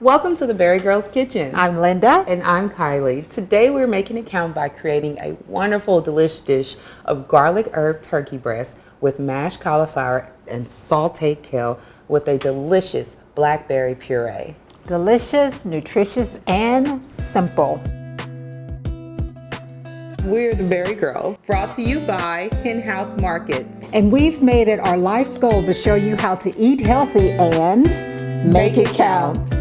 Welcome to the BariGirls kitchen. I'm Linda. And I'm Kylie. Today we're making it count by creating a wonderful, delicious dish of garlic herb turkey breast with mashed cauliflower and sauteed kale with a delicious blackberry puree. Delicious, nutritious, and simple. We're the BariGirls, brought to you by Hen House Markets. And we've made it our life's goal to show you how to eat healthy and make it count.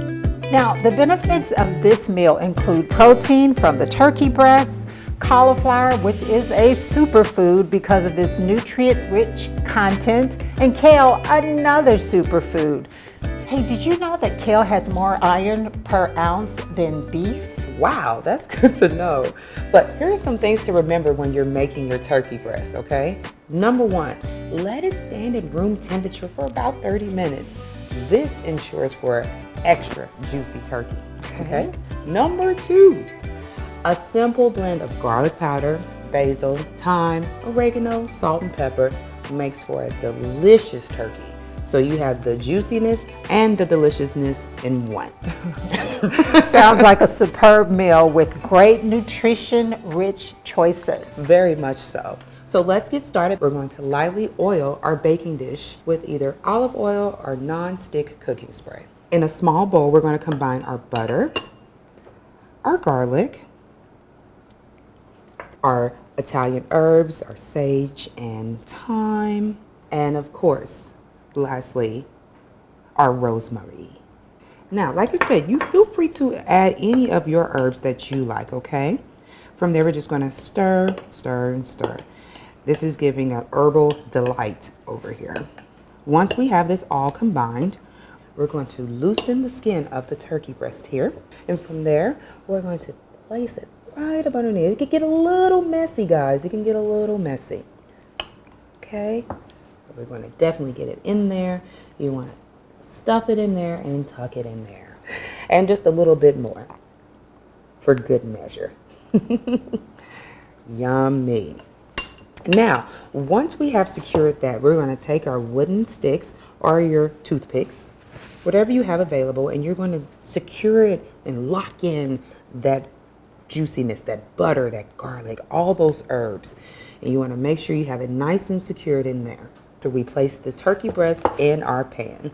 Now, the benefits of this meal include protein from the turkey breast, cauliflower, which is a superfood because of its nutrient-rich content, and kale, another superfood. Hey, did you know that kale has more iron per ounce than beef? Wow, that's good to know. But here are some things to remember when you're making your turkey breast, okay? Number one, let it stand at room temperature for about 30 minutes. This ensures for extra juicy turkey, okay? Number two, a simple blend of garlic powder, basil, thyme, oregano, salt, and pepper makes for a delicious turkey. So you have the juiciness and the deliciousness in one. Sounds like a superb meal with great nutrition-rich choices. Very much so. So let's get started. We're going to lightly oil our baking dish with either olive oil or non-stick cooking spray. In a small bowl, we're going to combine our butter, our garlic, our Italian herbs, our sage and thyme, and of course, lastly, our rosemary. Now, like I said, you feel free to add any of your herbs that you like, okay? From there, we're just going to stir, stir, and stir. This is giving an herbal delight over here. Once we have this all combined, we're going to loosen the skin of the turkey breast here. And from there, we're going to place it right up underneath. It can get a little messy, guys. It can get a little messy. Okay? We're going to definitely get it in there. You want to stuff it in there and tuck it in there. And just a little bit more for good measure. Yummy. Now, once we have secured that, we're going to take our wooden sticks or your toothpicks, whatever you have available, and you're going to secure it and lock in that juiciness, that butter, that garlic, all those herbs. And you want to make sure you have it nice and secured in there. So we place the turkey breast in our pan.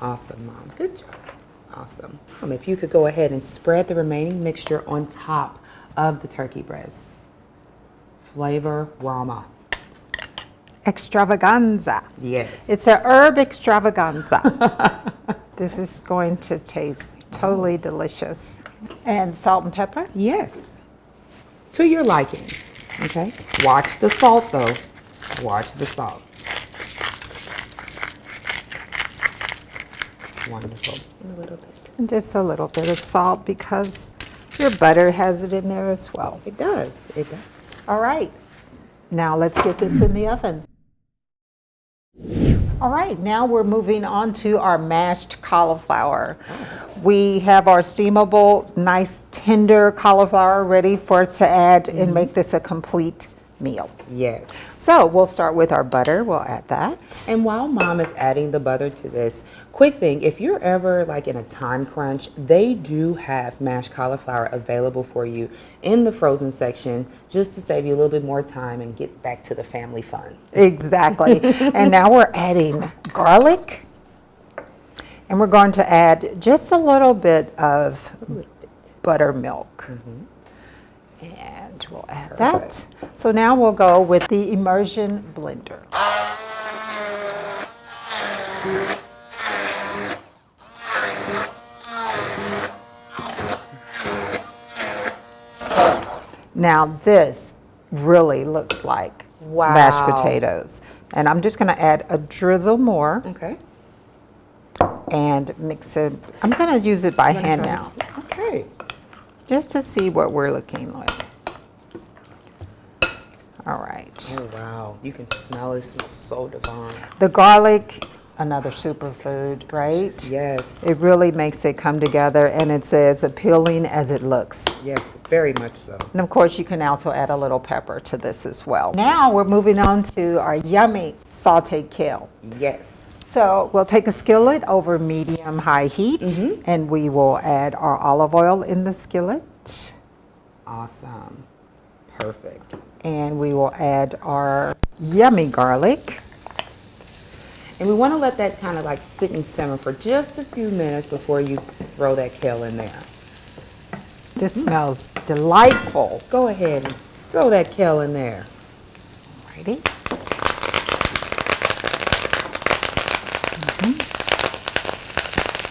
Awesome, Mom. Good job. Awesome. If you could go ahead and spread the remaining mixture on top of the turkey breast. Flavor Rama. Extravaganza. Yes. It's a herb extravaganza. This is going to taste totally delicious. And salt and pepper? Yes. To your liking. Okay. Watch the salt though. Watch the salt. Wonderful. And a little bit. And just a little bit of salt because your butter has it in there as well. It does. It does. All right. Now let's get this in the oven. All right, now we're moving on to our mashed cauliflower. We have our steamable, nice, tender cauliflower ready for us to add and make this a complete meal. Yes. So we'll start with our butter. We'll add that. And while Mom is adding the butter to this, quick thing, if you're ever like in a time crunch, they do have mashed cauliflower available for you in the frozen section just to save you a little bit more time and get back to the family fun. Exactly. And now we're adding garlic. And we're going to add just a little bit of buttermilk. And we'll add that. So now we'll go with the immersion blender. Now this really looks like mashed potatoes. And I'm just going to add a drizzle more. Okay. And mix it. I'm going to use it by hand now. Okay. Just to see what we're looking like. All right. Oh, wow. You can smell it. It smells so divine. The garlic, another superfood, right? Yes. It really makes it come together, and it's as appealing as it looks. Yes, very much so. And of course, you can also add a little pepper to this as well. Now we're moving on to our yummy sauteed kale. Yes. So we'll take a skillet over medium-high heat, and we will add our olive oil in the skillet. Awesome. Perfect. And we will add our yummy garlic. And we want to let that kind of like sit and simmer for just a few minutes before you throw that kale in there. This smells delightful. Go ahead and throw that kale in there. Alrighty.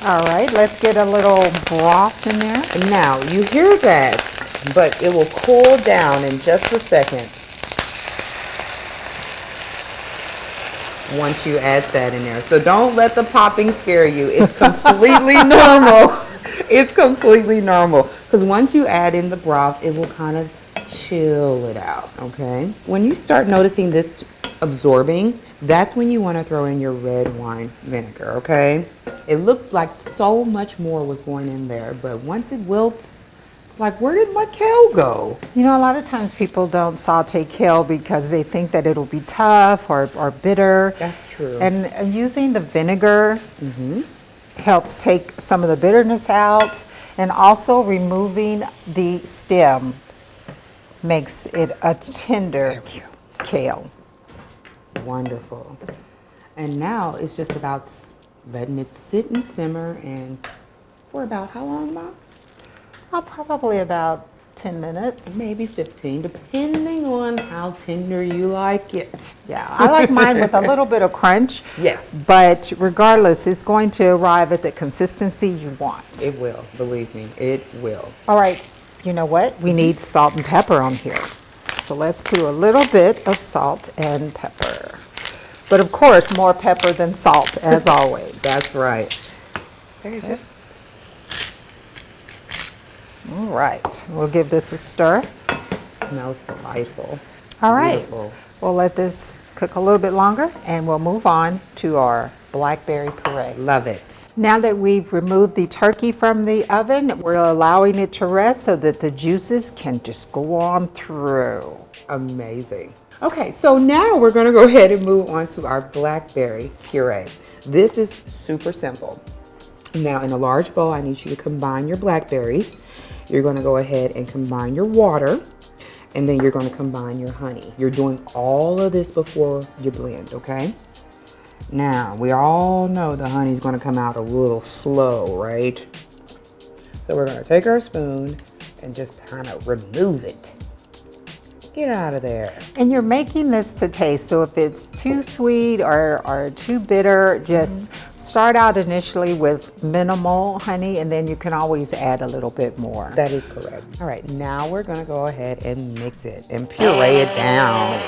All right, let's get a little broth in there. And now you hear that, but it will cool down in just a second. Once you add that in there. So don't let the popping scare you. It's completely normal. It's completely normal. Because once you add in the broth, it will kind of chill it out, okay? When you start noticing this absorbing, that's when you want to throw in your red wine vinegar, okay? It looked like so much more was going in there, but once it wilts, it's like, where did my kale go? You know, a lot of times people don't saute kale because they think that it'll be tough or bitter. That's true. And using the vinegar helps take some of the bitterness out, and also removing the stem makes it a tender kale. Wonderful. And now it's just about letting it sit and simmer, and for about how long, Mom? Oh, probably about 10 minutes. Maybe 15, depending on how tender you like it. Yeah, I like mine with a little bit of crunch. Yes. But regardless, it's going to arrive at the consistency you want. It will, believe me, it will. All right, you know what? We need salt and pepper on here. So let's put a little bit of salt and pepper. But of course, more pepper than salt, as always. That's right. There's just All right, we'll give this a stir. smells delightful. All right, Beautiful. we'll let this cook a little bit longer, and we'll move on to our blackberry puree. Love it. Now that we've removed the turkey from the oven, we're allowing it to rest so that the juices can just go on through. Amazing. Okay, so now we're going to go ahead and move on to our blackberry puree. This is super simple. Now in a large bowl, I need you to combine your blackberries. You're going to go ahead and combine your water, and then you're going to combine your honey. You're doing all of this before you blend, okay? Now, we all know the honey's going to come out a little slow, right? So we're going to take our spoon and just kind of remove it. Get out of there. And you're making this to taste, so if it's too sweet or too bitter, just start out initially with minimal honey, and then you can always add a little bit more. That is correct. All right, now we're gonna go ahead and mix it and puree it down.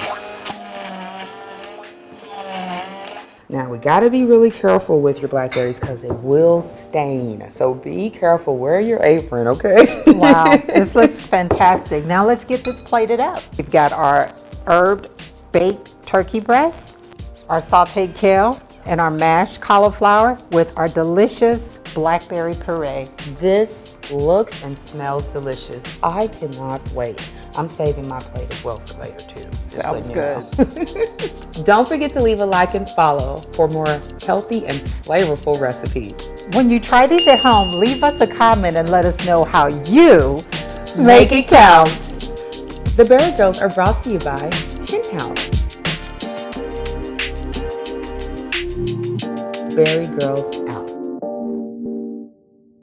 Now we gotta be really careful with your blackberries because it will stain. So be careful, wear your apron, okay? Wow, this looks fantastic. Now let's get this plated up. We've got our herbed baked turkey breast, our sauteed kale, and our mashed cauliflower with our delicious blackberry puree. This looks and smells delicious. I cannot wait. I'm saving my plate as well for later too. Just Sounds letting you know. Don't forget to leave a like and follow for more healthy and flavorful recipes. When you try these at home, leave us a comment and let us know how you make it count. The BariGirls are brought to you by Hen House. BariGirls